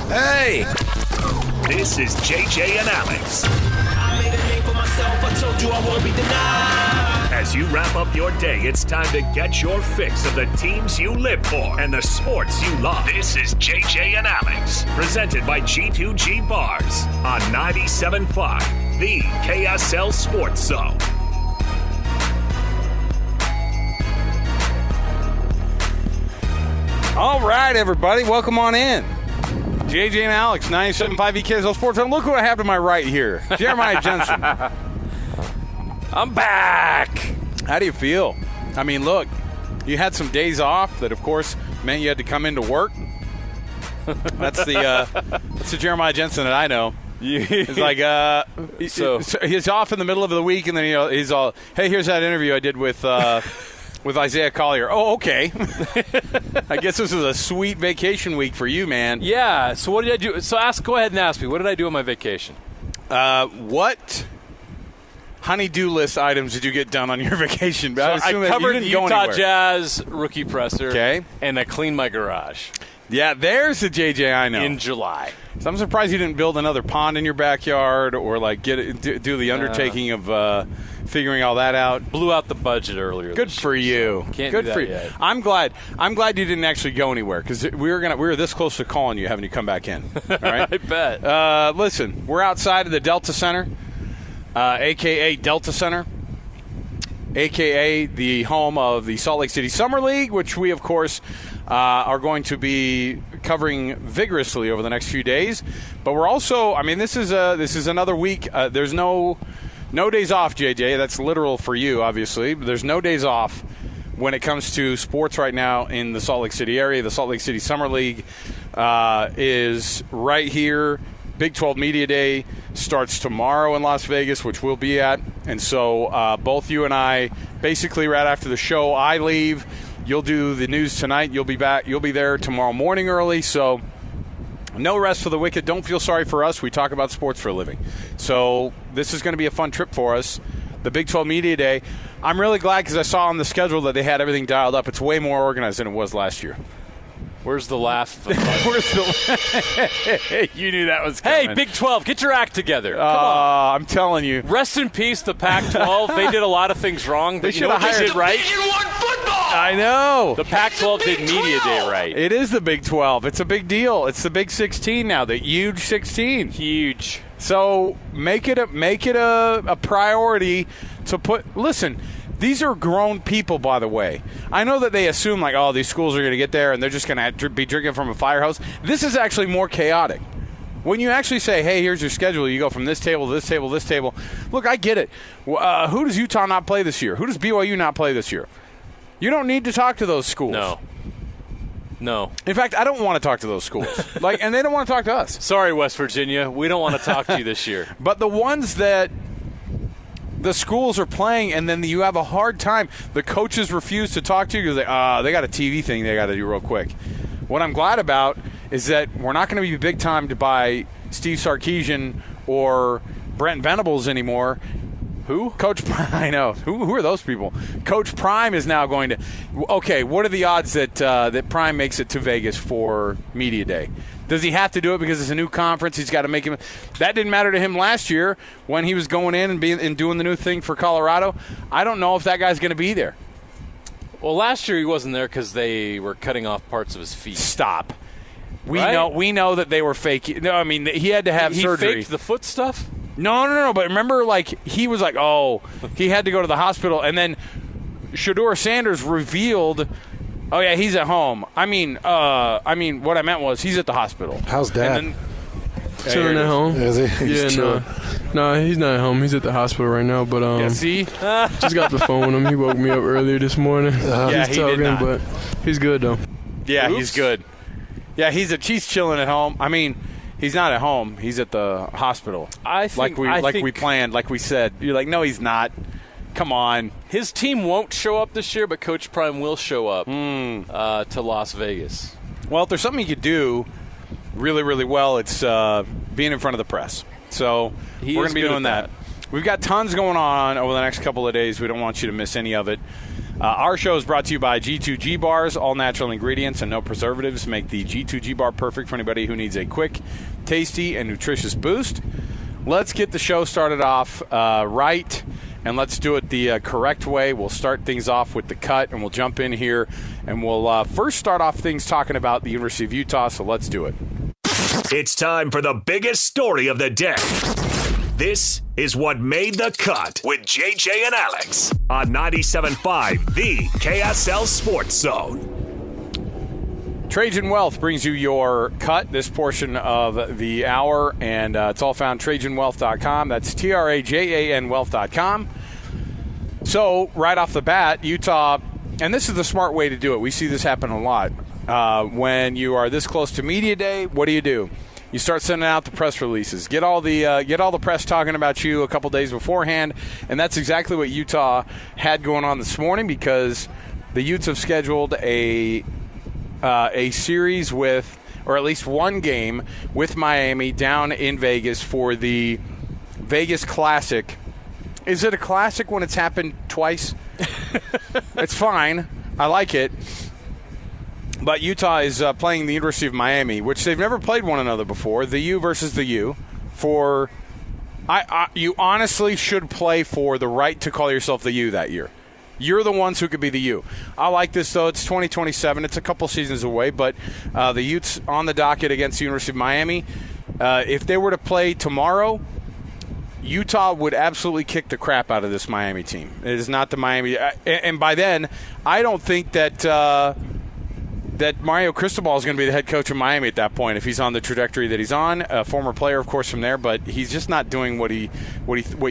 Hey! This is JJ and Alex. I made a name for myself, I told you I won't be denied. As you wrap up your day, it's time to get your fix of the teams you live for and the sports you love. This is JJ and Alex, presented by G2G Bars on 97.5, the KSL Sports Zone. All right, everybody, welcome on in. JJ and Alex, 97.5 KSL Sports Zone. Look who I have to my right here. Jeremiah Jensen. I'm back. How do you feel? I mean, look, you had some days off that, of course, meant you had to come into work. That's the Jeremiah Jensen that I know. It's like so he's off in the middle of the week, and then he's all, hey, here's that interview I did with Isaiah Collier. Oh, okay. I guess this is a sweet vacation week for you, man. Yeah. So what did I do? So go ahead and ask me. What did I do on my vacation? What honey-do list items did you get done on your vacation? So I covered the Utah Jazz rookie presser. Okay. And I cleaned my garage. Yeah, there's the JJ I know. In July. So I'm surprised you didn't build another pond in your backyard or like do the undertaking of figuring all that out. Blew out the budget earlier. Good for you. So can't Good do that for you. yet. I'm glad you didn't actually go anywhere because we were this close to calling you, having you come back in. All right. I bet. Listen, we're outside of the Delta Center, a.k.a. Delta Center, a.k.a. the home of the Salt Lake City Summer League, which we, of course, are going to be covering vigorously over the next few days. But we're also, I mean, this is another week. There's no days off, JJ. That's literal for you, obviously. But there's no days off when it comes to sports right now in the Salt Lake City area. The Salt Lake City Summer League is right here. Big 12 Media Day starts tomorrow in Las Vegas, which we'll be at. And so both you and I, basically right after the show, I leave. You'll do the news tonight. You'll be back. You'll be there tomorrow morning early. So no rest for the wicked. Don't feel sorry for us. We talk about sports for a living. So this is going to be a fun trip for us. The Big 12 Media Day. I'm really glad because I saw on the schedule that they had everything dialed up. It's way more organized than it was last year. Where's the laugh? Where's the? You knew that was coming. Hey, Big 12, get your act together. Come on. I'm telling you. Rest in peace, the Pac-12. They did a lot of things wrong. They should have hired did right. I know. The Pac-12 did Media Day right. It is the Big 12. It's a big deal. It's the Big 16 now. The huge 16. Huge. So make it a priority to put. Listen. These are grown people, by the way. I know that they assume, like, oh, these schools are going to get there and they're just going to be drinking from a fire hose. This is actually more chaotic. When you actually say, hey, here's your schedule, you go from this table to this table to this table. Look, I get it. Who does Utah not play this year? Who does BYU not play this year? You don't need to talk to those schools. No. In fact, I don't want to talk to those schools. And they don't want to talk to us. Sorry, West Virginia. We don't want to talk to you this year. But the ones that the schools are playing, and then you have a hard time. The coaches refuse to talk to you because they got a TV thing they got to do real quick. What I'm glad about is that we're not going to be big time to buy Steve Sarkisian or Brent Venables anymore. Who? Coach Prime. I know. Who are those people? Coach Prime is now going to. Okay, what are the odds that Prime makes it to Vegas for Media Day? Does he have to do it because it's a new conference? He's got to make him. That didn't matter to him last year when he was going in and doing the new thing for Colorado. I don't know if that guy's going to be there. Well, last year he wasn't there because they were cutting off parts of his feet. Stop. We Right? know that they were fake. No, I mean he had to have surgery. He faked the foot stuff? No. But remember, he was like, oh, he had to go to the hospital, and then Shedeur Sanders revealed. Oh yeah, he's at home. I mean, what I meant was he's at the hospital. How's Dad? Chilling at home. Is he? He's Yeah, no, he's not at home. He's at the hospital right now. But Yeah, see, just got the phone with him. He woke me up earlier this morning. Yeah, he's he did talking, not. but he's good though. yeah, Oops. he's good. Yeah, he's chilling at home. I mean, he's not at home. He's at the hospital. I think we planned, like we said. You're like, no, he's not. Come on. His team won't show up this year, but Coach Prime will show up to Las Vegas. Well, if there's something you could do really, really well, it's being in front of the press. So we're going to be doing that. We've got tons going on over the next couple of days. We don't want you to miss any of it. Our show is brought to you by G2G Bars. All natural ingredients and no preservatives make the G2G Bar perfect for anybody who needs a quick, tasty, and nutritious boost. Let's get the show started off right, and let's do it the correct way. We'll start things off with the cut, and we'll jump in here, and we'll first start off things talking about the University of Utah, so let's do it. It's time for the biggest story of the day. This is What Made the Cut with JJ and Alex on 97.5, the KSL Sports Zone. Trajan Wealth brings you your cut, this portion of the hour, and it's all found TrajanWealth.com. That's TRAJAN Wealth.com. So, right off the bat, Utah, and this is the smart way to do it. We see this happen a lot. When you are this close to media day, what do? You start sending out the press releases. Get all the press talking about you a couple days beforehand, and that's exactly what Utah had going on this morning, because the Utes have scheduled a series with, or at least one game with Miami down in Vegas for the Vegas Classic. Is it a classic when it's happened twice? It's fine. I like it. But Utah is playing the University of Miami, which they've never played one another before. The U versus the U. You honestly should play for the right to call yourself the U that year. You're the ones who could be the U. I like this, though. It's 2027. It's a couple seasons away, but the Utes on the docket against the University of Miami. If they were to play tomorrow, Utah would absolutely kick the crap out of this Miami team. It is not the Miami. And by then, I don't think that Mario Cristobal is going to be the head coach of Miami at that point if he's on the trajectory that he's on. A former player, of course, from there, but he's just not doing what you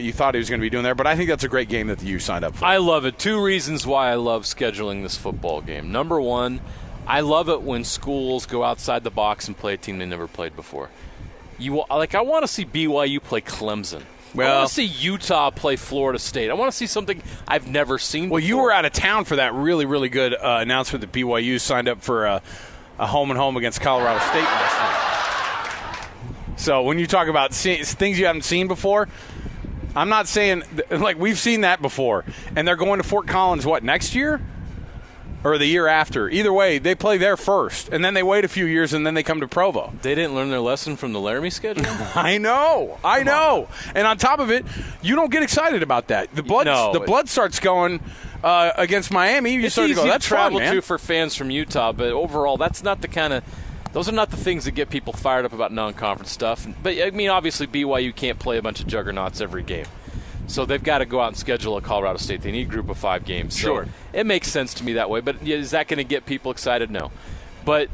thought he was going to be doing there. But I think that's a great game that the U signed up for. I love it. Two reasons why I love scheduling this football game. Number one, I love it when schools go outside the box and play a team they never played before. I want to see BYU play Clemson. I want to see Utah play Florida State. I want to see something I've never seen before. Well, you were out of town for that really, really good announcement that BYU signed up for a home-and-home against Colorado State last night. So when you talk about things you haven't seen before, I'm not saying – like, we've seen that before. And they're going to Fort Collins, next year? Or the year after. Either way, they play there first, and then they wait a few years, and then they come to Provo. They didn't learn their lesson from the Laramie schedule? I know. And on top of it, you don't get excited about that. The blood starts going against Miami. You start to go, that's travel fun, man. to for fans from Utah, but overall, that's not the kind of – those are not the things that get people fired up about non-conference stuff. But, I mean, obviously, BYU can't play a bunch of juggernauts every game. So they've got to go out and schedule a Colorado State. They need a group of 5 games. Sure. So it makes sense to me that way. But is that going to get people excited? No. But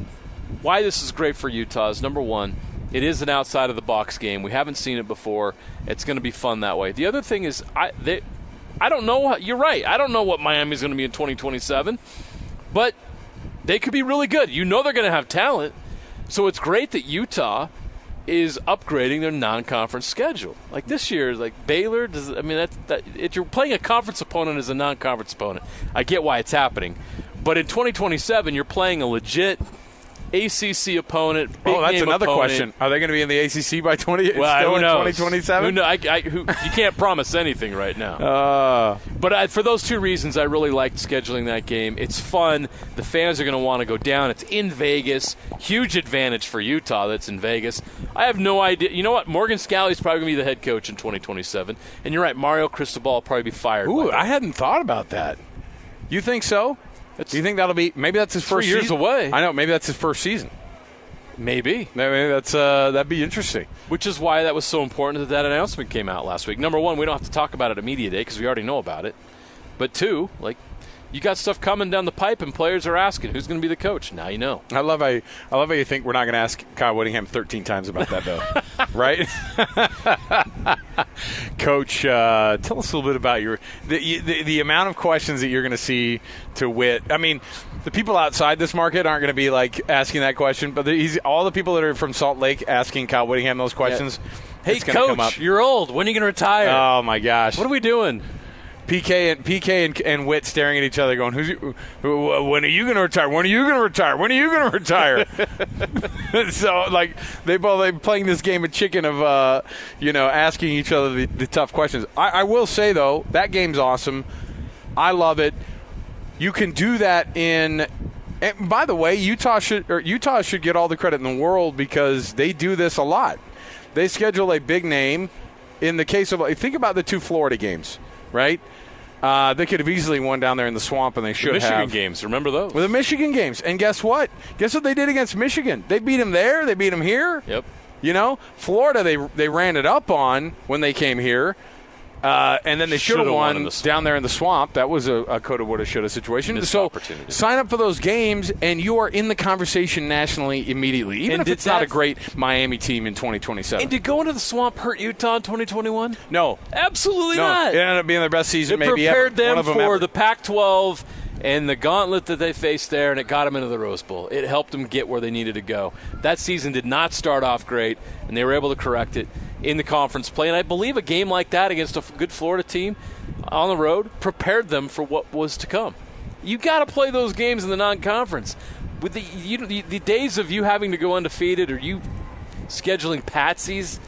why this is great for Utah is, number one, it is an outside-of-the-box game. We haven't seen it before. It's going to be fun that way. The other thing is, I don't know. You're right. I don't know what Miami's going to be in 2027. But they could be really good. You know they're going to have talent. So it's great that Utah is upgrading their non-conference schedule. Like this year, like Baylor. If you're playing a conference opponent as a non-conference opponent, I get why it's happening. But in 2027, you're playing a legit ACC opponent. That's another opponent. Question. Are they going to be in the ACC by 2027? You can't promise anything right now. But for those two reasons, I really liked scheduling that game. It's fun. The fans are going to want to go down. It's in Vegas. Huge advantage for Utah that's in Vegas. I have no idea. You know what? Morgan Scalley's probably going to be the head coach in 2027. And you're right, Mario Cristobal will probably be fired. Ooh, I hadn't thought about that. You think so? Do you think that'll be – maybe that's his first 3 years season? away. I know. Maybe that's his first season. Maybe. That'd be interesting. Which is why that was so important that announcement came out last week. Number one, we don't have to talk about it at Media Day because we already know about it. But two, you got stuff coming down the pipe and players are asking who's going to be the coach. Now you know. I love how you think we're not going to ask Kyle Whittingham 13 times about that, though. Right? Coach, tell us a little bit about the amount of questions that you're going to see to Whit. I mean, the people outside this market aren't going to be asking that question, but all the people that are from Salt Lake asking Kyle Whittingham those questions. Yeah. Hey, Coach, you're old. When are you going to retire? Oh my gosh! What are we doing? PK and Whit staring at each other, going, "When are you going to retire? When are you going to retire? When are you going to retire?" So, they both playing this game of chicken of, asking each other the tough questions. I will say though, that game's awesome. I love it. You can do that in. And by the way, Utah should get all the credit in the world because they do this a lot. They schedule a big name. In the case of, think about the 2 Florida games, right? They could have easily won down there in the swamp, and they should have. Michigan games, remember those? Well, the Michigan games. And guess what? Guess what they did against Michigan? They beat them there. They beat them here. Yep. Florida, they ran it up on when they came here. And then they should have won down there in the swamp. That was a coulda, woulda, shoulda situation. Missed so opportunity. Sign up for those games, and you are in the conversation nationally immediately, even if it's not a great Miami team in 2027. And did going to the swamp hurt Utah in 2021? No. Absolutely No. not. It ended up being their best season maybe ever. It prepared them for ever. the Pac-12 and the gauntlet that they faced there, and it got them into the Rose Bowl. It helped them get where they needed to go. That season did not start off great, and they were able to correct it in the conference play. And I believe a game like that against a good Florida team on the road prepared them for what was to come. You got to play those games in the non-conference. With the days of you having to go undefeated or you scheduling patsies,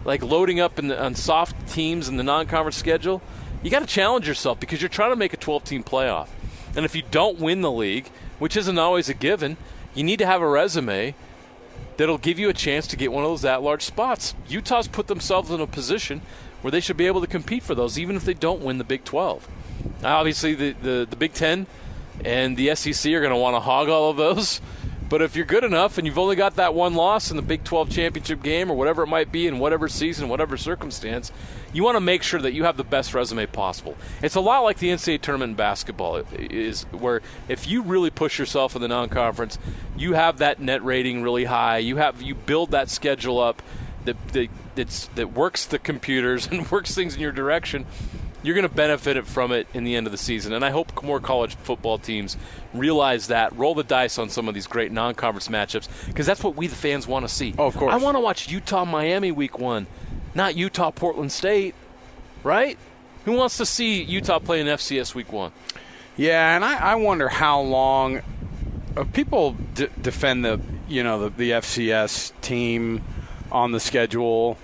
like loading up on soft teams in the non-conference schedule, you got to challenge yourself because you're trying to make a 12-team playoff. And if you don't win the league, which isn't always a given, you need to have a resume that'll give you a chance to get one of those at-large spots. Utah's put themselves in a position where they should be able to compete for those, even if they don't win the Big 12. Obviously, the Big 10 and the SEC are going to want to hog all of those. But if you're good enough and you've only got that one loss in the Big 12 championship game or whatever it might be in whatever season, whatever circumstance, you want to make sure that you have the best resume possible. It's a lot like the NCAA tournament in basketball, is where if you really push yourself in the non-conference, you have that net rating really high. You build that schedule up that works the computers and works things in your direction. You're going to benefit from it in the end of the season. And I hope more college football teams realize that, roll the dice on some of these great non-conference matchups, because that's what we, the fans, want to see. Oh, of course. I want to watch Utah-Miami week 1, not Utah-Portland State, right? Who wants to see Utah play in FCS week 1? Yeah, and I wonder how long people defend the FCS team on the schedule.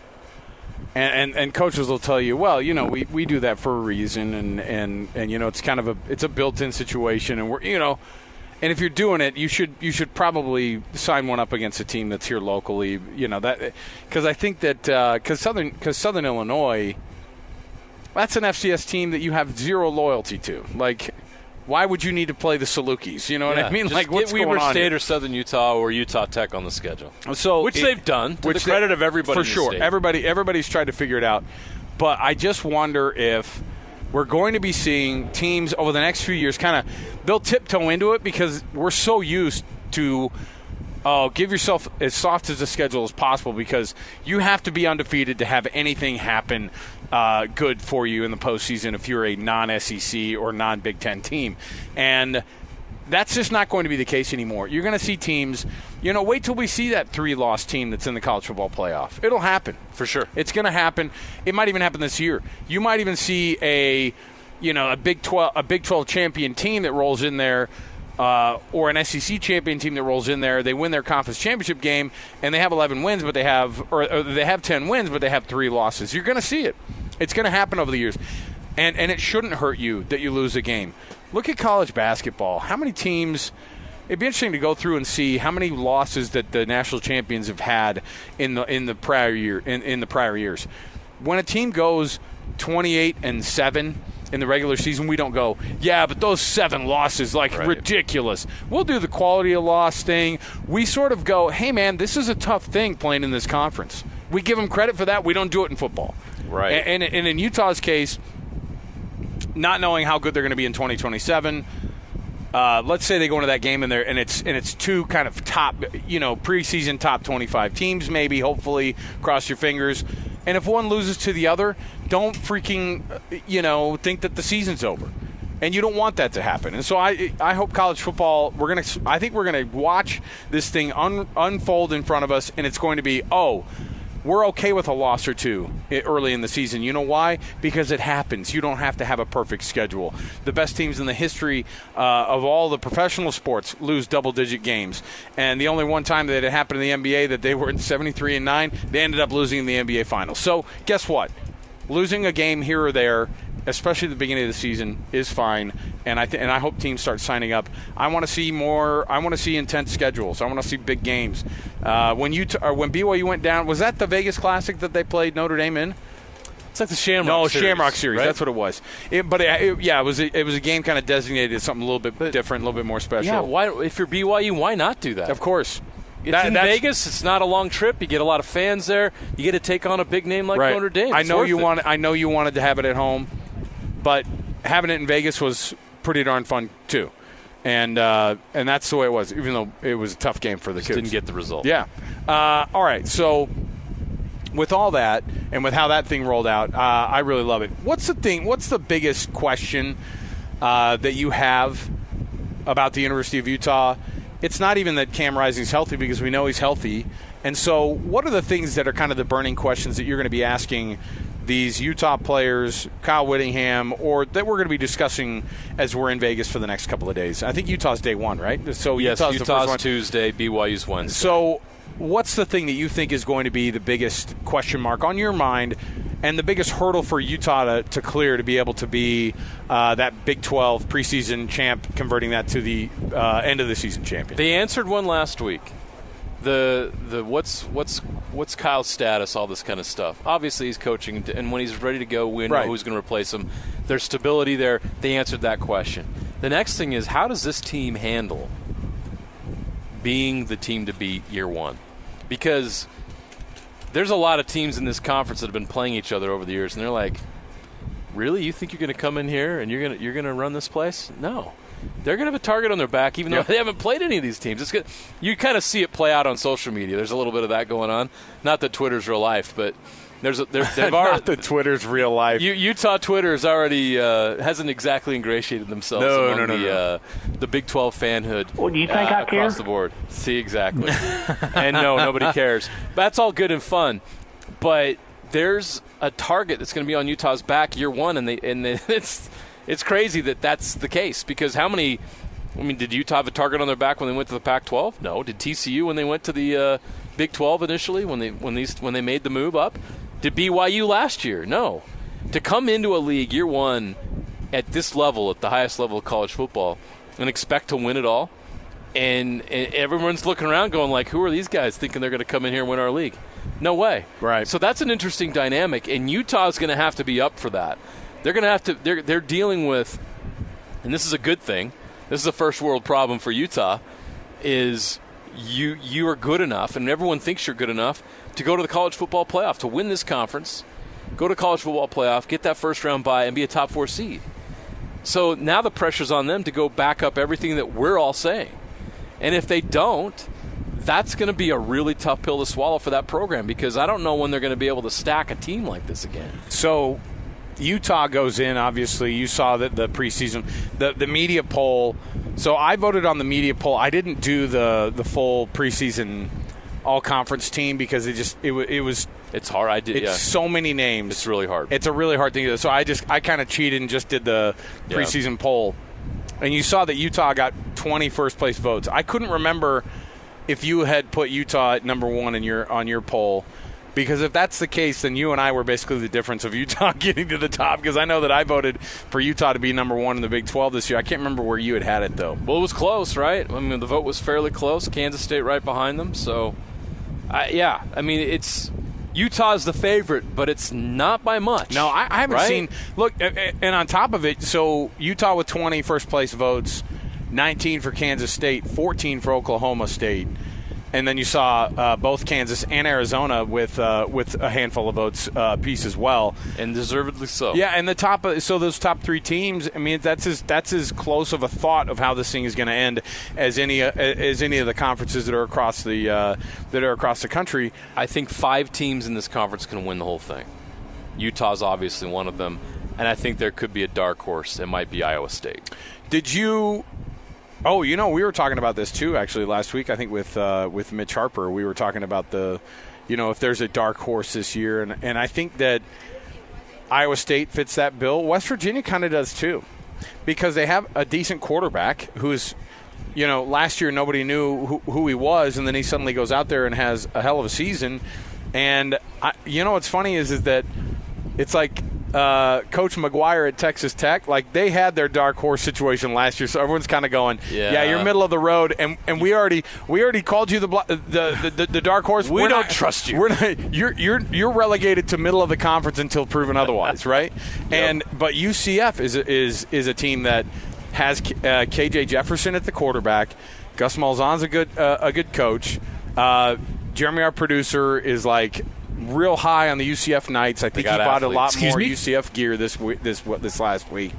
And coaches will tell you, well, we do that for a reason, and it's kind of it's a built-in situation, and and if you're doing it, you should probably sign one up against a team that's here locally, that because I think that because Southern Illinois, that's an FCS team that you have zero loyalty to, like. Why would you need to play the Salukis? You know what I mean? Just like, what's get going Weber on State here? or Southern Utah or Utah Tech on the schedule. So they've done, to the credit of everybody for in the sure. state. Everybody's tried to figure it out, but I just wonder if we're going to be seeing teams over the next few years they'll tiptoe into it because we're so used to. Give yourself as soft as a schedule as possible because you have to be undefeated to have anything happen good for you in the postseason if you're a non-SEC or non-Big Ten team. And that's just not going to be the case anymore. You're going to see teams, wait till we see that 3-loss team that's in the college football playoff. It'll happen. For sure. It's going to happen. It might even happen this year. You might even see a Big 12 champion team that rolls in there. Or an SEC champion team that rolls in there, they win their conference championship game, and they have 11 wins, but they have 10 wins, but they have 3 losses. You're going to see it. It's going to happen over the years, and it shouldn't hurt you that you lose a game. Look at college basketball. How many teams? It'd be interesting to go through and see how many losses that the national champions have had in the prior year in the prior years. When a team goes 28-7. In the regular season, we don't go, yeah, but those 7 losses, ridiculous. We'll do the quality of loss thing. We sort of go, hey, man, this is a tough thing playing in this conference. We give them credit for that. We don't do it in football. Right. And in Utah's case, not knowing how good they're going to be in 2027, let's say they go into that game and it's 2 kind of top, preseason top 25 teams, maybe, hopefully, cross your fingers. And if one loses to the other, don't freaking, think that the season's over. And you don't want that to happen. And so I hope college football, I think we're going to watch this thing unfold in front of us, and it's going to be, we're okay with a loss or 2 early in the season. You know why? Because it happens. You don't have to have a perfect schedule. The best teams in the history of all the professional sports lose double-digit games. And the only one time that it happened in the NBA that they were in 73-9, they ended up losing in the NBA Finals. So guess what? Losing a game here or there especially at the beginning of the season, is fine. And I hope teams start signing up. I want to see more. I want to see intense schedules. I want to see big games. When BYU went down, was that the Vegas Classic that they played Notre Dame in? It's like the Shamrock Series. Shamrock Series. Right? That's what it was. It was a game kind of designated as something a little bit different, a little bit more special. Yeah, why? If you're BYU, why not do that? Of course. It's in Vegas. It's not a long trip. You get a lot of fans there. You get to take on a big name like Notre Dame. I know you wanted to have it at home, but having it in Vegas was pretty darn fun too. And that's the way it was, even though it was a tough game for the kids. Didn't get the result. Yeah. All right. So with all that and with how that thing rolled out, I really love it. What's the biggest question that you have about the University of Utah? It's not even that Cam Rising's healthy, because we know he's healthy. And so what are the things that are kind of the burning questions that you're going to be asking these Utah players, Kyle Whittingham, or that we're going to be discussing as we're in Vegas for the next couple of days? I think Utah's day one, right? So yes, Utah's the first one. Tuesday, BYU's Wednesday. So what's the thing that you think is going to be the biggest question mark on your mind and the biggest hurdle for Utah to clear to be able to be that Big 12 preseason champ, converting that to the end of the season champion? They answered one last week. The what's Kyle's status, all this kind of stuff. Obviously he's coaching, and when he's ready to go, we know who's going to replace him. There's stability there. They answered that question. The next thing is, how does this team handle being the team to beat year one? Because there's a lot of teams in this conference that have been playing each other over the years, and they're like, really? You think you're going to come in here and you're going to run this place? No. They're going to have a target on their back, even though they haven't played any of these teams. You kind of see it play out on social media. There's a little bit of that going on. Not that Twitter's real life, but they've already, not that Twitter's real life. Utah Twitter has already hasn't exactly ingratiated themselves among the Big 12 fanhood. Well, do you think I care? Across the board. See, exactly. And no, nobody cares. That's all good and fun, but there's a target that's going to be on Utah's back year one, and it's crazy that that's the case, because did Utah have a target on their back when they went to the Pac-12? No. Did TCU when they went to the Big 12 initially, when they made the move up? Did BYU last year? No. To come into a league year one at this level, at the highest level of college football, and expect to win it all, and everyone's looking around going like, who are these guys thinking they're going to come in here and win our league? No way. Right. So that's an interesting dynamic, and Utah's going to have to be up for that. They're going to have to. They're dealing with, and this is a good thing. This is a first world problem for Utah. Is you are good enough, and everyone thinks you're good enough to go to the college football playoff, to win this conference, go to college football playoff, get that first round bye, and be a top 4 seed. So now the pressure's on them to go back up everything that we're all saying, and if they don't, that's going to be a really tough pill to swallow for that program, because I don't know when they're going to be able to stack a team like this again. So Utah goes in, obviously. You saw that the preseason, the media poll. So I voted on the media poll. I didn't do the full preseason all-conference team because it was. It's hard. I did. It's so many names. It's really hard. It's a really hard thing to do. So I kind of cheated and just did the preseason poll. And you saw that Utah got 20 first-place votes. I couldn't remember if you had put Utah at number one on your poll. Because if that's the case, then you and I were basically the difference of Utah getting to the top, because I know that I voted for Utah to be number one in the Big 12 this year. I can't remember where you had it, though. Well, it was close, right? I mean, the vote was fairly close. Kansas State right behind them. So, it's Utah's the favorite, but it's not by much. No, I haven't seen – look, and on top of it, so Utah with 20 first-place votes, 19 for Kansas State, 14 for Oklahoma State. And then you saw both Kansas and Arizona with a handful of votes apiece as well, and deservedly so. Yeah, and those top three teams. I mean, that's as close of a thought of how this thing is going to end as any of the conferences that are across the country. I think 5 teams in this conference can win the whole thing. Utah's obviously one of them, and I think there could be a dark horse. It might be Iowa State. Did you? Oh, we were talking about this too, actually, last week. I think with Mitch Harper, we were talking about if there's a dark horse this year, and I think that Iowa State fits that bill. West Virginia kind of does too, because they have a decent quarterback who's, last year nobody knew who he was, and then he suddenly goes out there and has a hell of a season. And what's funny is that it's like Coach McGuire at Texas Tech, like they had their dark horse situation last year, so everyone's kind of going, yeah, you're middle of the road, and we already called you the dark horse. We don't trust you. We're not, you're relegated to middle of the conference until proven otherwise, right? Yep. But UCF is a team that has KJ Jefferson at the quarterback. Gus Malzahn's a good coach. Jeremy, our producer, is like real high on the UCF Knights. I think he bought a lot more UCF gear this last week,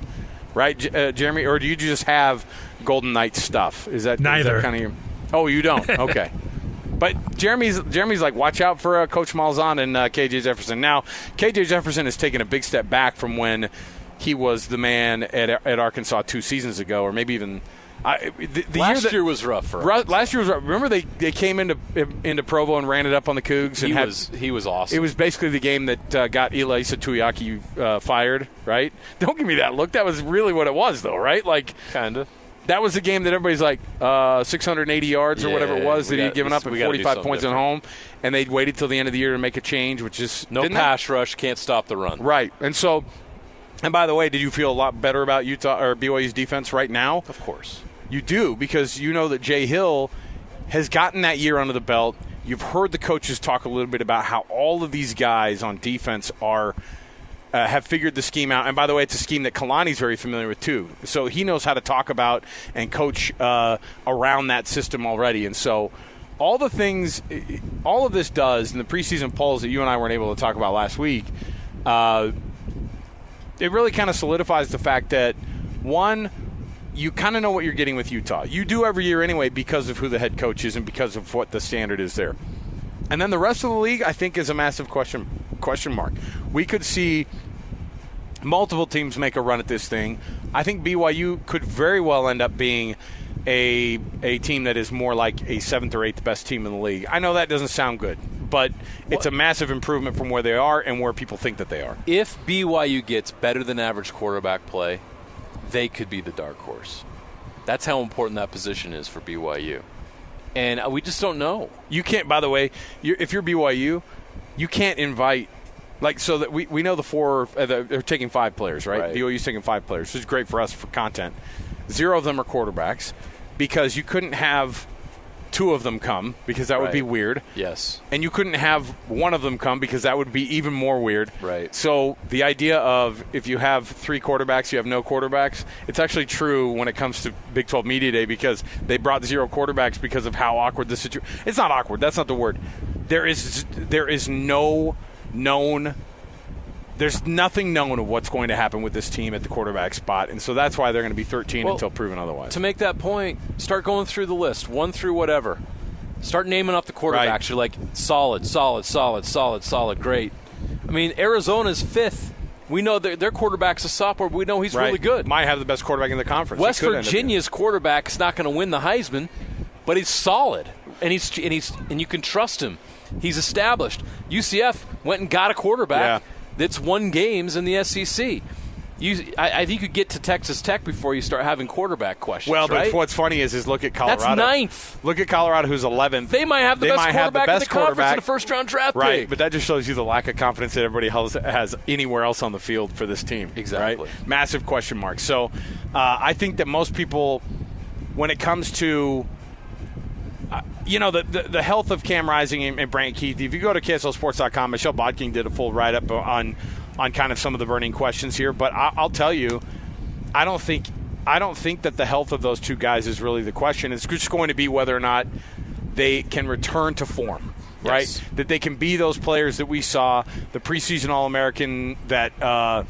right, Jeremy? Or do you just have Golden Knights stuff? Is neither? That kind of your, oh, you don't. Okay. But Jeremy's like, watch out for Coach Malzahn and KJ Jefferson. Now, KJ Jefferson has taken a big step back from when he was the man at Arkansas 2 seasons ago, or maybe even. Last year was rough for us. Last year was rough. Remember they came into Provo and ran it up on the Cougs. And he was awesome. It was basically the game that got Elisa Tuyaki fired, right? Don't give me that look. That was really what it was, though, right? Like, kind of. That was the game that everybody's like 680 yards or whatever it was that he'd given up and 45 points at home, and they'd waited till the end of the year to make a change, which is no pass rush, can't stop the run. Right, and so, and by the way, did you feel a lot better about Utah or BYU's defense right now? Of course. You do, because you know that Jay Hill has gotten that year under the belt. You've heard the coaches talk a little bit about how all of these guys on defense have figured the scheme out. And by the way, it's a scheme that Kalani's very familiar with too. So he knows how to talk about and coach around that system already. And so all of this does, in the preseason polls that you and I weren't able to talk about last week, it really kind of solidifies the fact that, one, you kind of know what you're getting with Utah. You do every year anyway because of who the head coach is and because of what the standard is there. And then the rest of the league, I think, is a massive question mark. We could see multiple teams make a run at this thing. I think BYU could very well end up being a team that is more like a 7th or 8th best team in the league. I know that doesn't sound good, but it's a massive improvement from where they are and where people think that they are. If BYU gets better than average quarterback play, they could be the dark horse. That's how important that position is for BYU. And we just don't know. You can't, by the way, if you're BYU, you can't invite, like, so that we know the four, they're taking 5 players, right? BYU's taking 5 players, which is great for us for content. 0 of them are quarterbacks because you couldn't have 2 of them come because that would be weird. Yes. And you couldn't have 1 of them come because that would be even more weird. Right. So the idea of if you have 3 quarterbacks, you have no quarterbacks, it's actually true when it comes to Big 12 Media Day because they brought 0 quarterbacks because of how awkward the situation. It's not awkward. That's not the word. There is no known. There's nothing known of what's going to happen with this team at the quarterback spot, and so that's why they're going to be 13 until proven otherwise. To make that point, start going through the list, 1 through whatever. Start naming off the quarterbacks. Right. You're like, solid, great. I mean, Arizona's 5th. We know their quarterback's a sophomore, but we know he's really good. Might have the best quarterback in the conference. West Virginia's quarterback is not going to win the Heisman, but he's solid, and you can trust him. He's established. UCF went and got a quarterback. Yeah. That's won games in the SEC. I think you get to Texas Tech before you start having quarterback questions. Well, right? but what's funny is look at Colorado. That's 9th. Look at Colorado, who's 11th. They might have the best quarterback in the conference in a first-round draft right, pick. But that just shows you the lack of confidence that everybody else has anywhere else on the field for this team. Exactly. Right? Massive question mark. So I think that most people, when it comes to the health of Cam Rising and Brant Keith, if you go to KSLSports.com, Michelle Bodking did a full write-up on kind of some of the burning questions here. But I'll tell you, I don't think that the health of those 2 guys is really the question. It's just going to be whether or not they can return to form, right? Yes. That they can be those players that we saw, the preseason All-American that Brant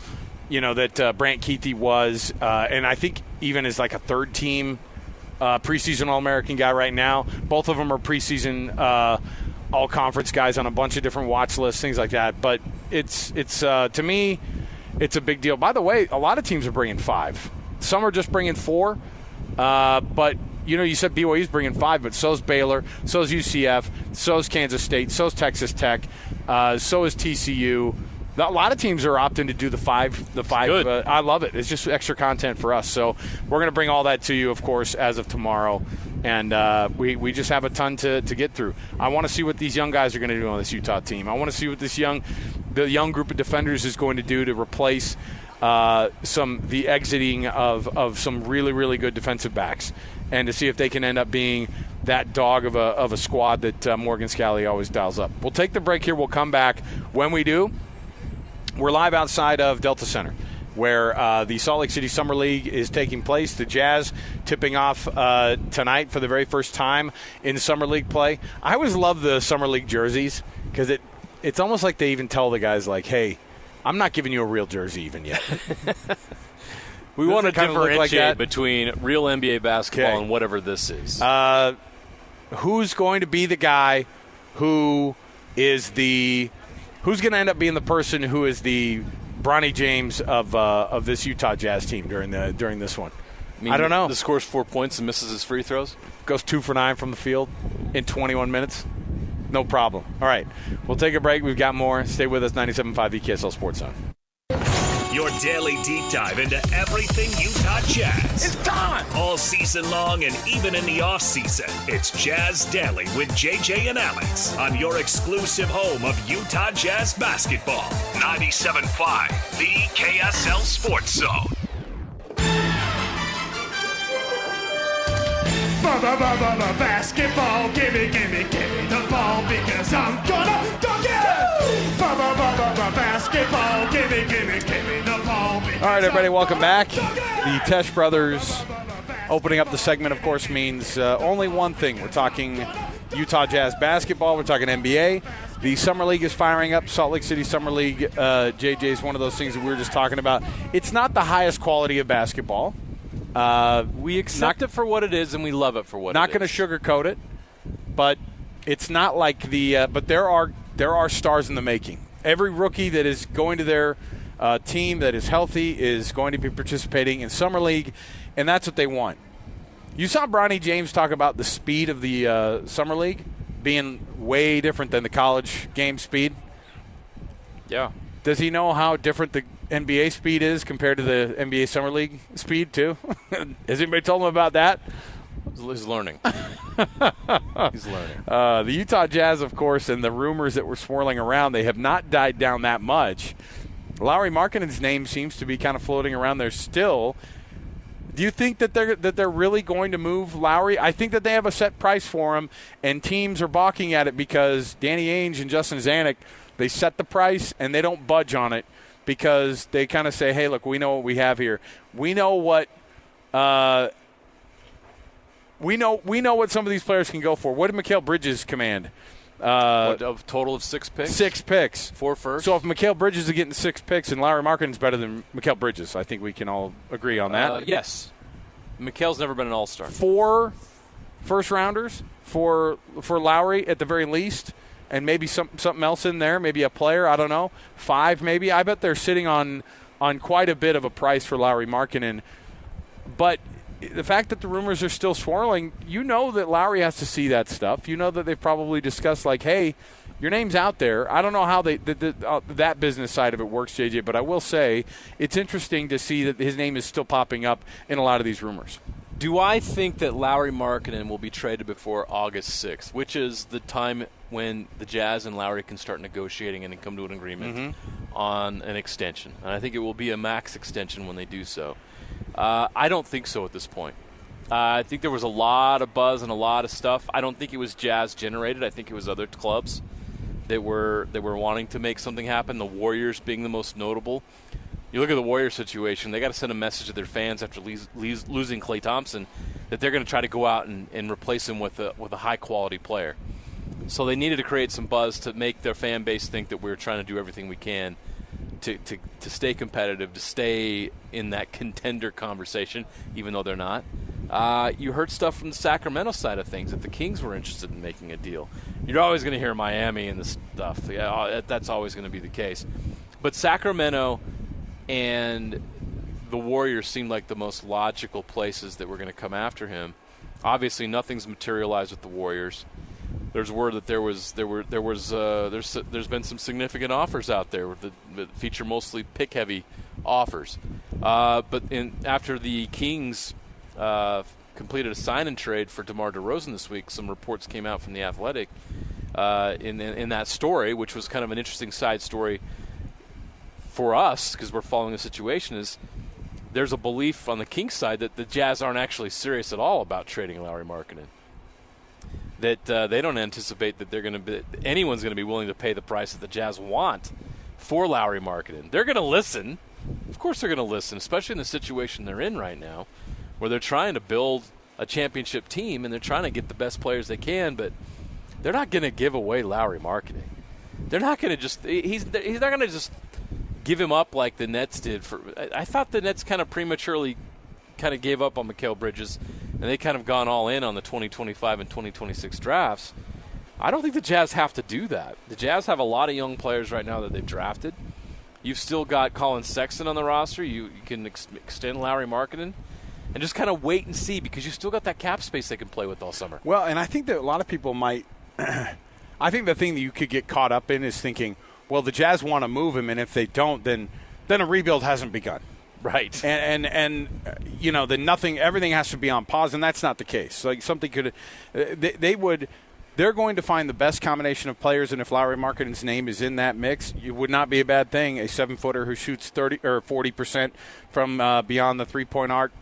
Keithy was, and I think even as like a 3rd-team preseason All-American guy right now. Both of them are preseason all-conference guys on a bunch of different watch lists, things like that. But it's to me, it's a big deal. By the way, a lot of teams are bringing 5. Some are just bringing 4. But, you said BYU's bringing 5, but so's Baylor, so's UCF, so's Kansas State, so's Texas Tech, so is TCU. A lot of teams are opting to do the 5. I love it. It's just extra content for us. So we're going to bring all that to you, of course, as of tomorrow. And we just have a ton to get through. I want to see what these young guys are going to do on this Utah team. I want to see what the young group of defenders is going to do to replace the exiting of some really, really good defensive backs, and to see if they can end up being that dog of a squad that Morgan Scalley always dials up. We'll take the break here. We'll come back. When we do, we're live outside of Delta Center, where the Salt Lake City Summer League is taking place. The Jazz tipping off tonight for the very first time in Summer League play. I always love the Summer League jerseys because it's almost like they even tell the guys, like, hey, I'm not giving you a real jersey even yet. We want to kind of look like differentiate that? between real NBA basketball and whatever this is. Who's going to be the guy who's going to end up being the person who is the Bronny James of this Utah Jazz team during this one? I don't know. The scores 4 points and misses his free throws. Goes 2 for 9 from the field in 21 minutes. No problem. All right, we'll take a break. We've got more. Stay with us. 97.5 EKSL Sports Zone. Your daily deep dive into everything Utah Jazz. It's time! All season long and even in the off season. It's Jazz Daily with JJ and Alex on your exclusive home of Utah Jazz basketball. 97.5, the KSL Sports Zone. Basketball, gimme the ball because I'm gonna dunk it! Basketball, gimme the ball. All right, everybody, welcome back. The Tesh brothers opening up the segment, of course, means only one thing. We're talking Utah Jazz basketball. We're talking NBA. The Summer League is firing up. Salt Lake City Summer League, JJ, is one of those things that we were just talking about. It's not the highest quality of basketball. We accept it for what it is, and we love it for what it is. Not going to sugarcoat it, but it's not like but there are stars in the making. Every rookie that is going to their team that is healthy is going to be participating in Summer League, and that's what they want. You saw Bronny James talk about the speed of the Summer League being way different than the college game speed. Yeah. Does he know how different the NBA speed is compared to the NBA Summer League speed, too? Has anybody told him about that? He's learning. He's learning. The Utah Jazz, of course, and the rumors that were swirling around, they have not died down that much. Lauri Markkanen's name seems to be kind of floating around there still. Do you think that they're really going to move Lauri? I think that they have a set price for him, and teams are balking at it because Danny Ainge and Justin Zanuck, they set the price and they don't budge on it because they kind of say, hey, look, we know what we have here. We know what we know what some of these players can go for. What did Mikal Bridges command? A total of 6 picks? 6 picks. 4 first. So if Mikal Bridges is getting 6 picks and Lauri Markkanen's better than Mikal Bridges, I think we can all agree on that. Yes. Mikal's never been an all-star. 4 first-rounders for Lauri at the very least, and maybe something else in there, maybe a player, I don't know. 5 maybe. I bet they're sitting on quite a bit of a price for Lauri Markkanen. But the fact that the rumors are still swirling, you know that Lauri has to see that stuff. You know that they've probably discussed, like, hey, your name's out there. I don't know how that business side of it works, JJ, but I will say it's interesting to see that his name is still popping up in a lot of these rumors. Do I think that Lauri Markkanen will be traded before August 6th, which is the time when the Jazz and Lauri can start negotiating and come to an agreement on an extension? And I think it will be a max extension when they do so. I don't think so at this point. I think there was a lot of buzz and a lot of stuff. I don't think it was Jazz generated. I think it was other clubs that were wanting to make something happen, the Warriors being the most notable. You look at the Warriors situation, they got to send a message to their fans after losing Klay Thompson that they're going to try to go out and replace him with a high-quality player. So they needed to create some buzz to make their fan base think that we're trying to do everything we can to stay competitive, to stay in that contender conversation, even though they're not. You heard stuff from the Sacramento side of things that the Kings were interested in making a deal. You're always going to hear Miami and the stuff. Yeah, that's always going to be the case. But Sacramento and the Warriors seemed like the most logical places that were going to come after him. Obviously, nothing's materialized with the Warriors. There's word that there's been some significant offers out there that feature mostly pick-heavy offers. But after the Kings completed a sign-and-trade for DeMar DeRozan this week. Some reports came out from The Athletic in that story, which was kind of an interesting side story for us because we're following the situation, is there's a belief on the Kings side that the Jazz aren't actually serious at all about trading Lauri Markkanen. That they don't anticipate that anyone's going to be willing to pay the price that the Jazz want for Lauri Markkanen. They're going to listen. Of course they're going to listen, especially in the situation they're in right now, where they're trying to build a championship team and they're trying to get the best players they can, but they're not going to give away Lauri Markkanen. They're not going to just he's not going to just give him up like the Nets did. I thought the Nets kind of prematurely kind of gave up on Mikal Bridges, and they kind of gone all in on the 2025 and 2026 drafts. I don't think the Jazz have to do that. The Jazz have a lot of young players right now that they've drafted. You've still got Colin Sexton on the roster. You can extend Lauri Markkanen and just kind of wait and see because you still got that cap space they can play with all summer. Well, and I think that a lot of people might I think the thing that you could get caught up in is thinking, well, the Jazz want to move him, and if they don't, then a rebuild hasn't begun. Right. And then everything has to be on pause, and that's not the case. Like something could they're going to find the best combination of players, and if Lauri Markkanen's name is in that mix, it would not be a bad thing. A 7-footer who shoots 30 or 40% from beyond the three-point arc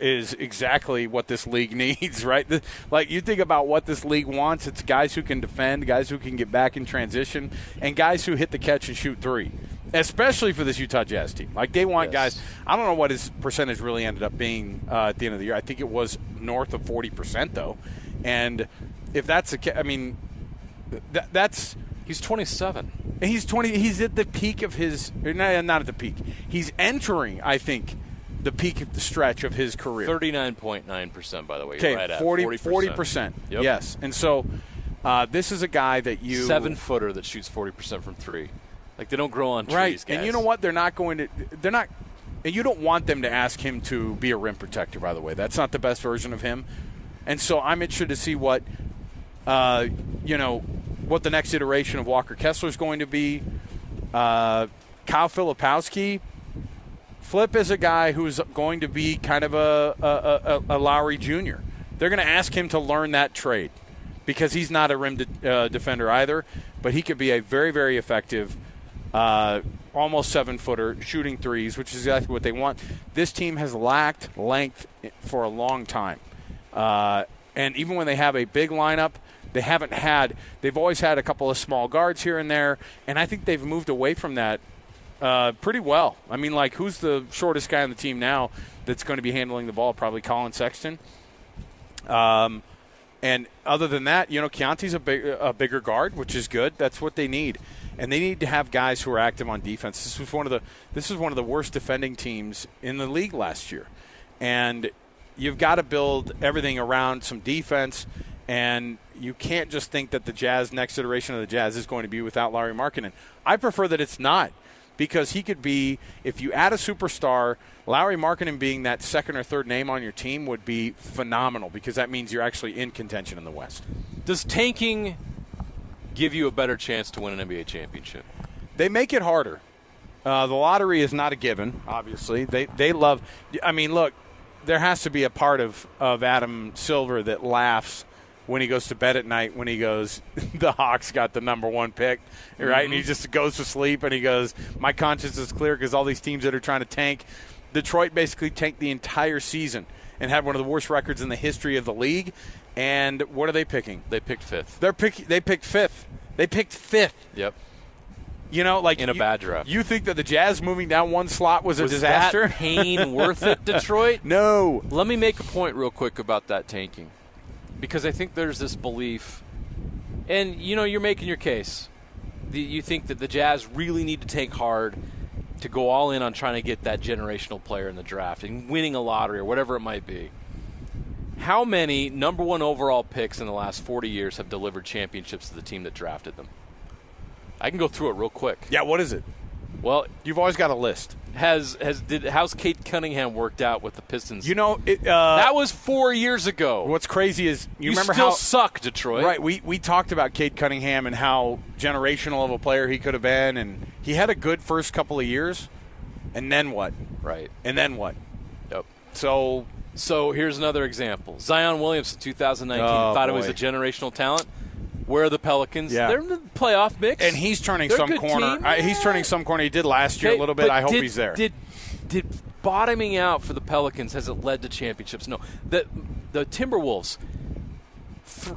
is exactly what this league needs, right? Like you think about what this league wants, it's guys who can defend, guys who can get back in transition, and guys who hit the catch and shoot three, especially for this Utah Jazz team. Like they want guys. I don't know what his percentage really ended up being at the end of the year. I think it was north of 40% though, and if that's that's he's 27. He's 20. He's at the peak of his. Not at the peak. He's entering, I think, the peak of the stretch of his career. 39.9%, by the way. Okay, right at 40%. Yep. Yes, and so this is a guy that 7-footer that shoots 40% from three. Like they don't grow on trees, right. guys. And you know what? They're not. And you don't want them to ask him to be a rim protector. By the way, that's not the best version of him. And so I'm interested to see what what the next iteration of Walker Kessler is going to be. Kyle Filipowski. Flip is a guy who's going to be kind of a Lowry Jr. They're going to ask him to learn that trade because he's not a rim defender either, but he could be a very, very effective almost 7-footer shooting threes, which is exactly what they want. This team has lacked length for a long time. And even when they have a big lineup, they've always had a couple of small guards here and there, and I think they've moved away from that pretty well. I mean, like, who's the shortest guy on the team now that's going to be handling the ball? Probably Colin Sexton. And other than that, Keontae's a bigger guard, which is good. That's what they need. And they need to have guys who are active on defense. This was one of the worst defending teams in the league last year. And you've got to build everything around some defense, and you can't just think that the next iteration of the Jazz is going to be without Lauri Markkanen. I prefer that it's not. Because he could be, if you add a superstar, Lauri Markkanen being that second or third name on your team would be phenomenal because that means you're actually in contention in the West. Does tanking give you a better chance to win an NBA championship? They make it harder. The lottery is not a given, obviously. They love – I mean, look, there has to be a part of Adam Silver that laughs when he goes to bed at night, when he goes, the Hawks got the number 1 pick, right? Mm-hmm. And he just goes to sleep and he goes, my conscience is clear because all these teams that are trying to tank, Detroit basically tanked the entire season and had one of the worst records in the history of the league. And what are they picking? They picked 5th. They picked 5th. They picked 5th. Yep. Like in a bad draft. You think that the Jazz moving down one slot was a disaster? That pain worth it, Detroit? No. Let me make a point real quick about that tanking. Because I think there's this belief, and you're making your case. You think that the Jazz really need to tank hard to go all in on trying to get that generational player in the draft and winning a lottery or whatever it might be. How many number 1 overall picks in the last 40 years have delivered championships to the team that drafted them? I can go through it real quick. Yeah, what is it? Well, you've always got a list. How's Kate Cunningham worked out with the Pistons? That was 4 years ago. What's crazy is you remember still how suck, Detroit. Right. We talked about Kate Cunningham and how generational of a player he could have been, and he had a good first couple of years, and then what? Right. And then what? Yep. So So here's another example. Zion Williamson, 2019, Oh, thought it was boy. a generational talent. Where are the Pelicans? Yeah. They're in the playoff mix. And he's turning They're a some good corner. team. He's turning some corner. He did last year Okay, a little bit. but I hope he's there. Did bottoming out for the Pelicans, has it led to championships? No. The Timberwolves,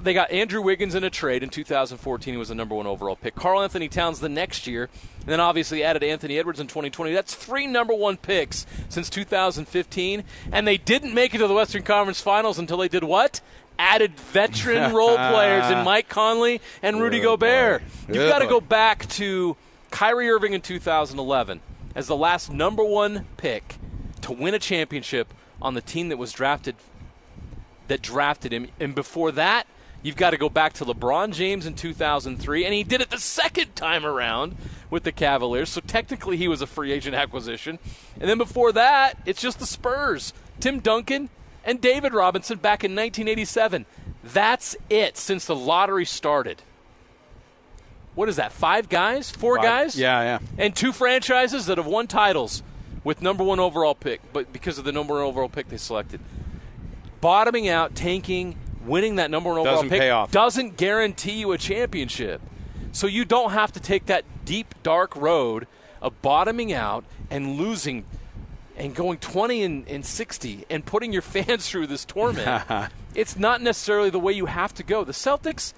they got Andrew Wiggins in a trade in 2014. He was the number 1 overall pick. Karl Anthony Towns the next year, and then obviously added Anthony Edwards in 2020. That's 3 number 1 picks since 2015, and they didn't make it to the Western Conference Finals until they did what? Added veteran role players in Mike Conley and Rudy Gobert. You've got to go back to Kyrie Irving in 2011 as the last number 1 pick to win a championship on the team that drafted him. And before that, you've got to go back to LeBron James in 2003, and he did it the second time around with the Cavaliers. So technically he was a free agent acquisition. And then before that, it's just the Spurs. Tim Duncan and David Robinson back in 1987. That's it since the lottery started. What is that, 5 guys? 4 guys? Yeah. And 2 franchises that have won titles with number 1 overall pick, but because of the number 1 overall pick they selected. Bottoming out, tanking, winning that number 1 overall Doesn't pick pay off. doesn't guarantee you a championship. So you don't have to take that deep, dark road of bottoming out and losing and going 20 and 60 and putting your fans through this torment. It's not necessarily the way you have to go. The Celtics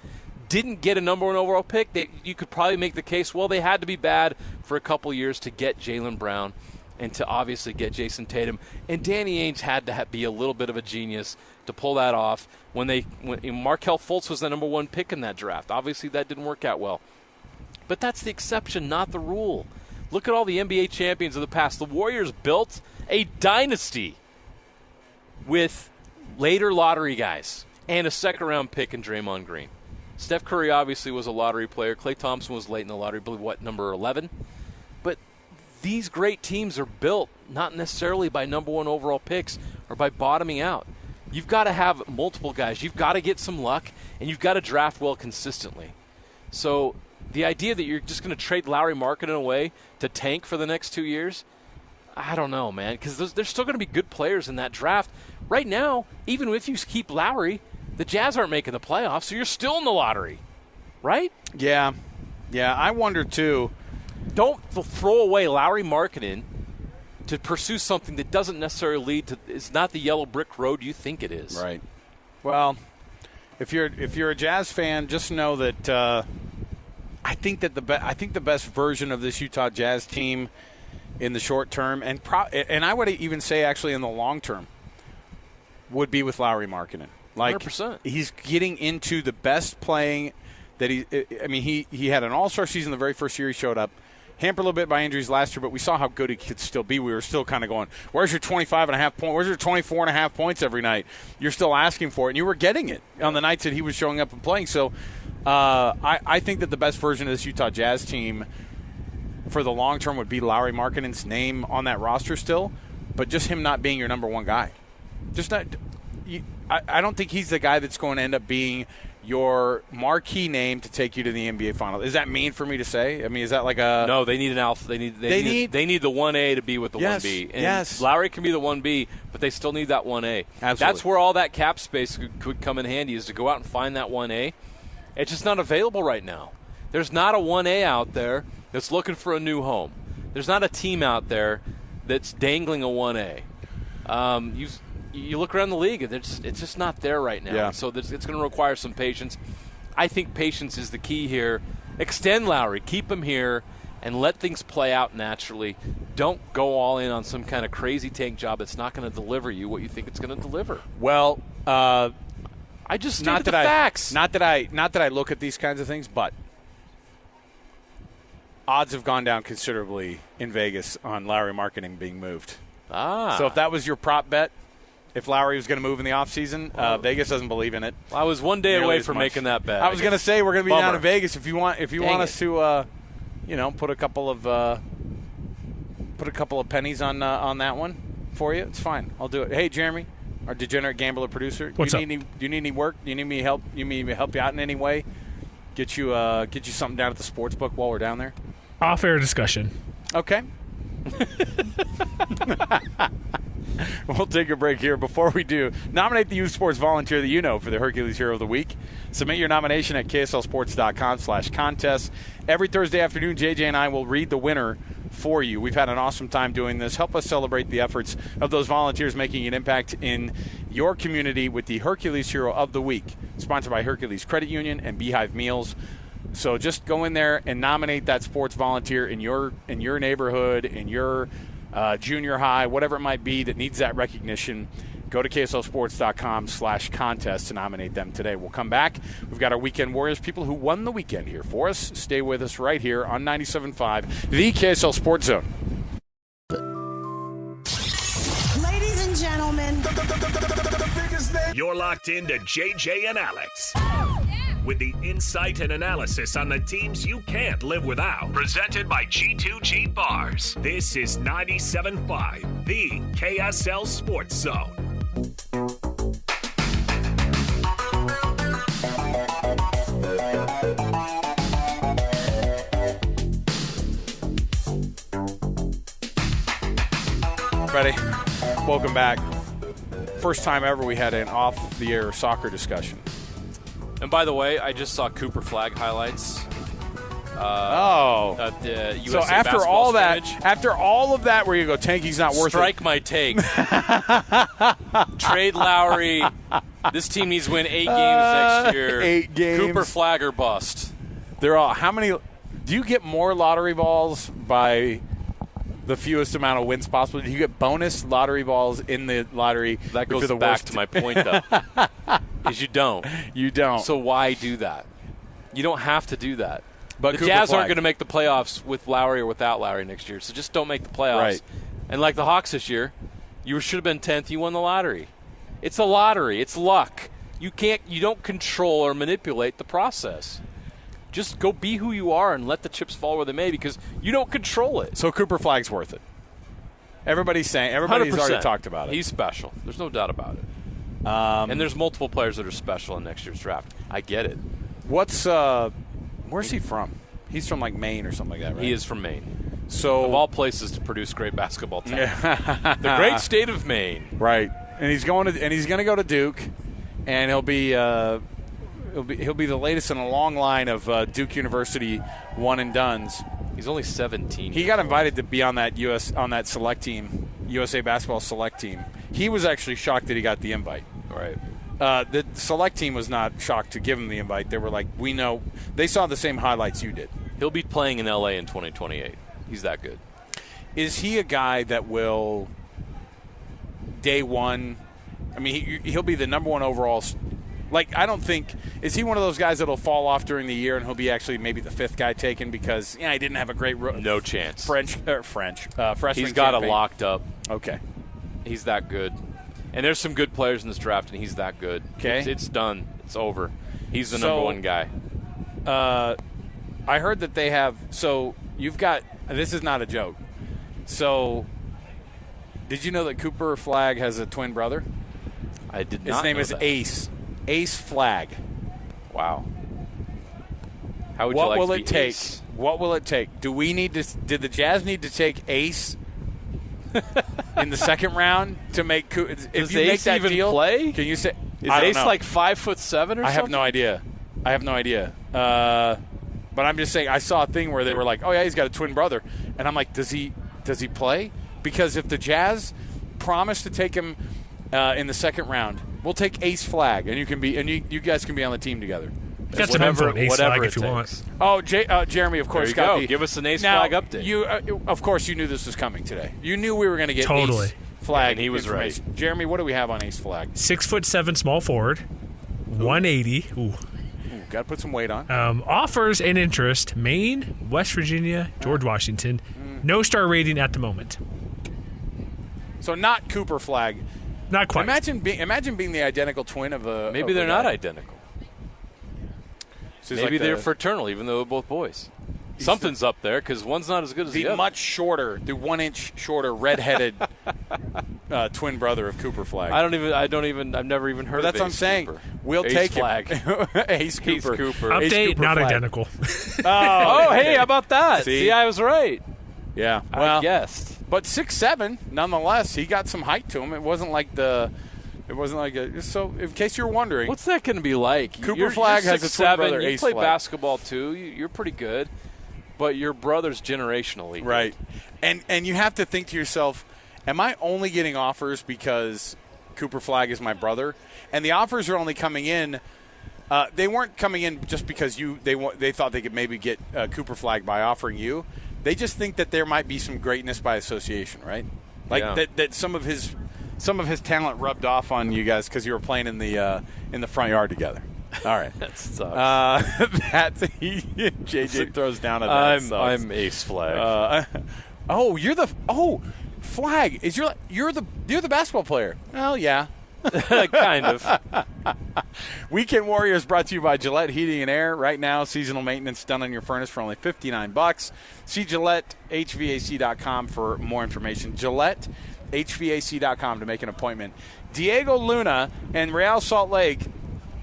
didn't get a number 1 overall pick. You could probably make the case, well, they had to be bad for a couple years to get Jaylen Brown and to obviously get Jason Tatum. And Danny Ainge had to be a little bit of a genius to pull that off when Markelle Fultz was the number 1 pick in that draft. Obviously, that didn't work out well. But that's the exception, not the rule. Look at all the NBA champions of the past. The Warriors built a dynasty with later lottery guys and a second-round pick in Draymond Green. Steph Curry obviously was a lottery player. Klay Thompson was late in the lottery, I believe, number 11? But these great teams are built not necessarily by number 1 overall picks or by bottoming out. You've got to have multiple guys. You've got to get some luck, and you've got to draft well consistently. So the idea that you're just going to trade Lauri Markkanen away to tank for the next 2 years, I don't know, man, because there's still going to be good players in that draft. Right now, even if you keep Lauri, the Jazz aren't making the playoffs, so you're still in the lottery, right? Yeah. I wonder, too. Don't throw away Lauri Markkanen to pursue something that doesn't necessarily lead to – it's not the yellow brick road you think it is. Right. Well, if you're a Jazz fan, just know that I think that the best version of this Utah Jazz team in the short term, and I would even say actually in the long term, would be with Lauri Markkanen. Like 100%. He's getting into the best playing that he had an all-star season the very first year he showed up. Hampered a little bit by injuries last year, but we saw how good he could still be. We were still kind of going, where's your 25.5 points? Where's your 24.5 points every night? You're still asking for it, and you were getting it on the nights that he was showing up and playing. So I think that the best version of this Utah Jazz team for the long term would be Lauri Markkanen's name on that roster still, but just him not being your number 1 guy. Just not. I don't think he's the guy that's going to end up being your marquee name to take you to the NBA Finals. Is that mean for me to say? I mean, is that like a No, they need an alpha. They need the 1A to be with the 1B. And yes. Lowry can be the 1B, but they still need that 1A. Absolutely. That's where all that cap space could come in handy, is to go out and find that 1A. It's just not available right now. There's not a 1A out there that's looking for a new home. There's not a team out there that's dangling a 1A. You look around the league, and it's just not there right now. Yeah. So it's going to require some patience. I think patience is the key here. Extend Lowry, keep him here, and let things play out naturally. Don't go all in on some kind of crazy tank job that's not going to deliver you what you think it's going to deliver. Well, I just stated the facts. Not that I look at these kinds of things, but odds have gone down considerably in Vegas on Lauri Markkanen being moved. So if that was your prop bet, if Lowry was going to move in the offseason, Vegas doesn't believe in it. I was one day away from making that bet. I was going to say we're going to be down in Vegas if you want us to, put a couple of pennies on that one for you. It's fine. I'll do it. Hey, Jeremy, our degenerate gambler producer. What's up? Do you need any work? Do you need me help? You need me to help you out in any way? Get you something down at the sports book while we're down there. Off-air discussion. Okay. We'll take a break here. Before we do, nominate the youth sports volunteer that you know for the Hercules Hero of the Week. Submit your nomination at kslsports.com/contest. Every Thursday afternoon, JJ and I will read the winner for you. We've had an awesome time doing this. Help us celebrate the efforts of those volunteers making an impact in your community with the Hercules Hero of the Week, sponsored by Hercules Credit Union and Beehive Meals. So just go in there and nominate that sports volunteer in your neighborhood, in your junior high, whatever it might be that needs that recognition. Go to kslsports.com/contest to nominate them today. We'll come back. We've got our Weekend Warriors, people who won the weekend here for us. Stay with us right here on 97.5, the KSL Sports Zone. Ladies and gentlemen, You're locked into JJ and Alex. With the insight and analysis on the teams you can't live without. Presented by G2G Bars. This is 97.5, the KSL Sports Zone. Ready? Welcome back. First time ever we had an off-the-air soccer discussion. And by the way, I just saw Cooper Flag highlights. At the USA so after all of that, where you go, Tanky's not worth Strike my take. Trade Lauri. This team needs to win 8 games next year. 8 games. Cooper Flag or bust. They're all. How many? Do you get more lottery balls by the fewest amount of wins possible? Do you get bonus lottery balls in the lottery? That goes back to my point, though, is you don't. You don't. So why do that? You don't have to do that. But the Cooper Jazz Flag. aren't going to make the playoffs with Lauri or without Lauri next year, so just don't make the playoffs. Right. And like the Hawks this year, you should have been 10th. You won the lottery. It's a lottery. It's luck. You don't control or manipulate the process. Just go be who you are and let the chips fall where they may, because you don't control it. So Cooper Flag's worth it. Everybody's already 100%. talked about it. He's special. There's no doubt about it. And there's multiple players that are special in next year's draft. I get it. Where's he from? He's from like Maine or something like that, right? He is from Maine. So of all places to produce great basketball talent. The great state of Maine. Right. And he's going to go to Duke, and he'll be the latest in a long line of Duke University one and dones. He's only 17. He got invited to be on that select team, USA basketball select team. He was actually shocked that he got the invite. Right. The select team was not shocked to give him the invite. They were like, we know. They saw the same highlights you did. He'll be playing in L.A. in 2028. He's that good. Is he a guy that will, day one, I mean, he'll be the number one overall. Like, I don't think, is he one of those guys that will fall off during the year and he'll be actually maybe the 5th guy taken because, he didn't have a great no chance. freshman He's got campaign. it locked up. Okay. He's that good. And there's some good players in this draft, and he's that good. Okay. It's done. It's over. He's the number one guy. I heard that they have, so you've got, this is not a joke. So, did you know that Cooper Flag has a twin brother? I did not His name know is that. Ace. Ace Flag. Wow. How would What you like will to it be take? Ace? What will it take? Did the Jazz need to take Ace in the second round to make? If Does you make Ace that even deal, play? Can you say? Is I don't Ace know. like 5'7" or something? I have no idea. But I'm just saying, I saw a thing where they were like, "Oh yeah, he's got a twin brother," and I'm like, "Does he play?" Because if the Jazz promise to take him in the second round, we'll take Ace Flag, and you guys can be on the team together. Got some info on Ace Flag if you want. Oh, Jeremy, of course, There you got go. the, Give us an Ace now, Flag update. You, of course, you knew this was coming today. You knew we were going to get Totally. Ace Flag, And he was information. Jeremy, what do we have on Ace Flag? 6'7" small forward, 180. Ooh. Got to put some weight on. Offers and interest: Maine, West Virginia, George Washington. No star rating at the moment. So not Cooper Flag. Not quite. Imagine being the identical twin of a. Maybe they're not identical. So he's Maybe like they're fraternal, even though they're both boys. Something's up there because one's not as good as the other. much shorter, the 1 inch shorter, redheaded twin brother of Cooper Flag. I've never even heard But that's of what I'm Ace saying. Cooper. We'll Ace take Flag. him. Ace Cooper. Ace Cooper. Ace Update: Cooper not Flag. identical. Oh, hey, how about that? See? See, I was right. Yeah. I Well, guessed. But 6'7", nonetheless, he got some height to him. It wasn't like a. So, in case you're wondering, what's that going to be like? Cooper Flagg has a twin brother, You Ace play Flagg. basketball too. You're pretty good, but your brother's generationally right. And you have to think to yourself, am I only getting offers because Cooper Flagg is my brother? And the offers are only coming in. They weren't coming in just because they thought they could maybe get Cooper Flagg by offering you. They just think that there might be some greatness by association, right? Like that some of his talent rubbed off on you guys because you were playing in the front yard together. All right, that sucks. JJ throws down at that. I'm Ace Flagg. Flagg is you're the basketball player. Well, yeah. Kind of. Weekend Warriors brought to you by Gillette Heating and Air. Right now, seasonal maintenance done on your furnace for only $59. See GilletteHVAC.com for more information. GilletteHVAC.com to make an appointment. Diego Luna and Real Salt Lake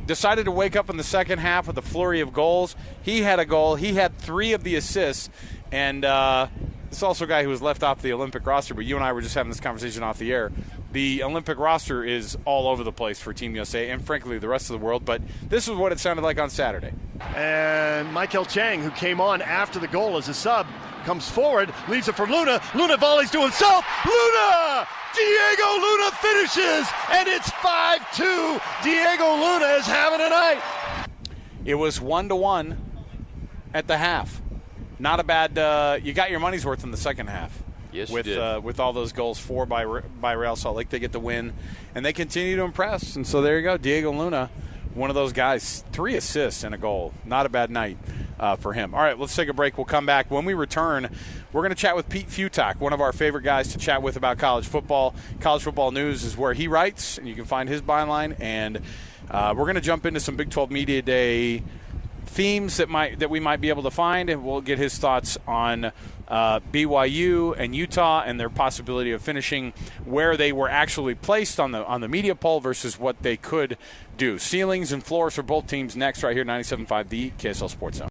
decided to wake up in the second half with a flurry of goals. He had a goal. He had 3 of the assists. And this is also a guy who was left off the Olympic roster, but you and I were just having this conversation off the air. The Olympic roster is all over the place for Team USA and, frankly, the rest of the world. But this is what it sounded like on Saturday. And Michael Chang, who came on after the goal as a sub, comes forward, leaves it for Luna. Luna volleys to himself. Luna! Diego Luna finishes, and it's 5-2. Diego Luna is having a night. It was 1-1 at the half. Not a bad you got your money's worth in the second half. Yes, with you did. With all those goals, 4 by Real Salt Lake, they get the win, and they continue to impress. And so there you go, Diego Luna, one of those guys, 3 assists and a goal. Not a bad night for him. All right, let's take a break. We'll come back. When we return, we're going to chat with Pete Futak, one of our favorite guys to chat with about college football. College Football News is where he writes, and you can find his byline. And we're going to jump into some Big 12 Media Day themes that we might be able to find, and we'll get his thoughts on BYU and Utah and their possibility of finishing where they were actually placed on the media poll versus what they could do. Ceilings and floors for both teams next right here, 97.5, the KSL Sports Zone.